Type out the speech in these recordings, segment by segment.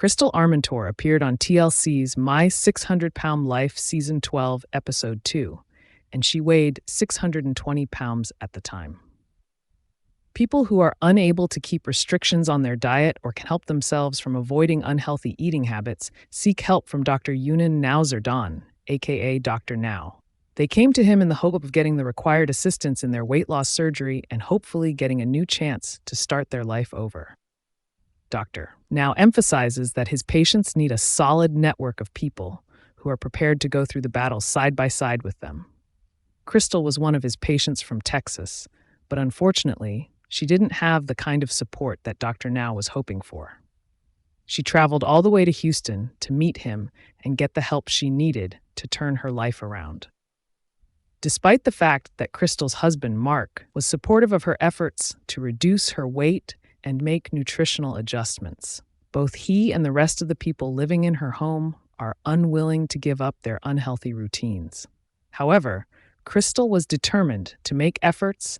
Krystal Armintor appeared on TLC's My 600 Pound Life Season 12, Episode 2, and she weighed 620 pounds at the time. People who are unable to keep restrictions on their diet or can help themselves from avoiding unhealthy eating habits seek help from Dr. Yunan Now-Zerdan, aka Dr. Now. They came to him in the hope of getting the required assistance in their weight loss surgery and hopefully getting a new chance to start their life over. Dr. Now emphasizes that his patients need a solid network of people who are prepared to go through the battle side by side with them. Krystal was one of his patients from Texas, but unfortunately, she didn't have the kind of support that Dr. Now was hoping for. She traveled all the way to Houston to meet him and get the help she needed to turn her life around. Despite the fact that Krystal's husband, Mark, was supportive of her efforts to reduce her weight and make nutritional adjustments, both he and the rest of the people living in her home are unwilling to give up their unhealthy routines. However, Krystal was determined to make efforts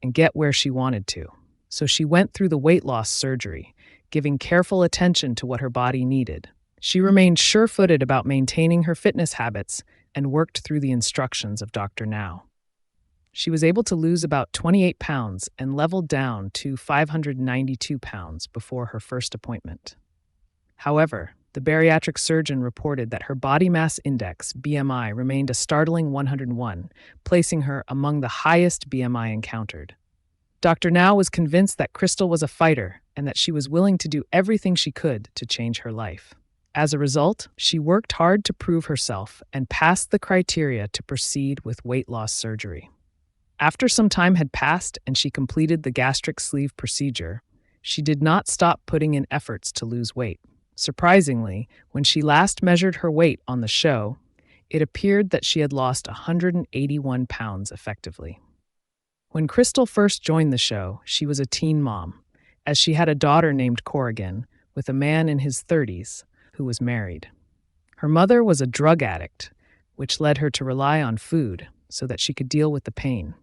and get where she wanted to, so she went through the weight loss surgery, giving careful attention to what her body needed. She remained sure-footed about maintaining her fitness habits and worked through the instructions of Dr. Now. She was able to lose about 28 pounds and leveled down to 592 pounds before her first appointment. However, the bariatric surgeon reported that her body mass index, BMI, remained a startling 101, placing her among the highest BMI encountered. Dr. Now was convinced that Krystal was a fighter and that she was willing to do everything she could to change her life. As a result, she worked hard to prove herself and passed the criteria to proceed with weight loss surgery. After some time had passed and she completed the gastric sleeve procedure, she did not stop putting in efforts to lose weight. Surprisingly, when she last measured her weight on the show, it appeared that she had lost 181 pounds effectively. When Krystal first joined the show, she was a teen mom, as she had a daughter named Corrigan with a man in his 30s who was married. Her mother was a drug addict, which led her to rely on food so that she could deal with the pain.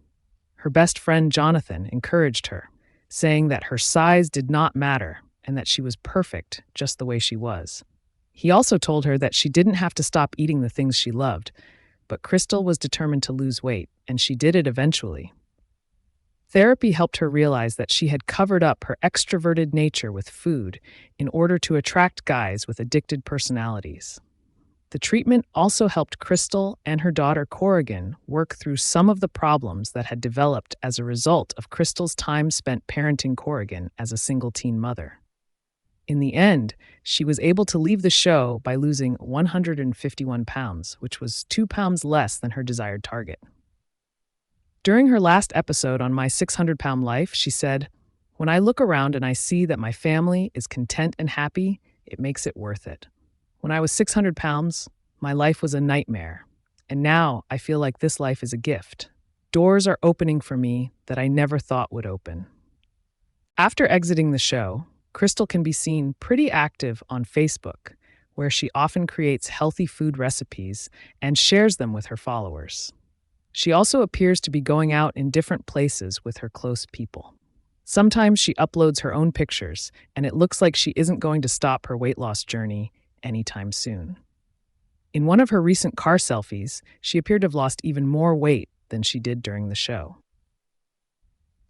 Her best friend Jonathan encouraged her, saying that her size did not matter and that she was perfect just the way she was. He also told her that she didn't have to stop eating the things she loved, but Krystal was determined to lose weight, and she did it eventually. Therapy helped her realize that she had covered up her extroverted nature with food in order to attract guys with addicted personalities. The treatment also helped Krystal and her daughter Corrigan work through some of the problems that had developed as a result of Krystal's time spent parenting Corrigan as a single teen mother. In the end, she was able to leave the show by losing 151 pounds, which was 2 pounds less than her desired target. During her last episode on My 600 Pound Life, she said, "When I look around and I see that my family is content and happy, it makes it worth it. When I was 600 pounds, my life was a nightmare, and now I feel like this life is a gift. Doors are opening for me that I never thought would open." After exiting the show, Krystal can be seen pretty active on Facebook, where she often creates healthy food recipes and shares them with her followers. She also appears to be going out in different places with her close people. Sometimes she uploads her own pictures, and it looks like she isn't going to stop her weight loss journey anytime soon. In one of her recent car selfies, she appeared to have lost even more weight than she did during the show.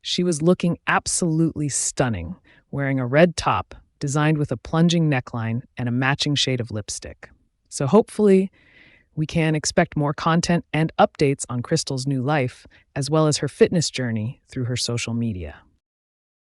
She was looking absolutely stunning, wearing a red top designed with a plunging neckline and a matching shade of lipstick. So hopefully, we can expect more content and updates on Krystal's new life, as well as her fitness journey through her social media.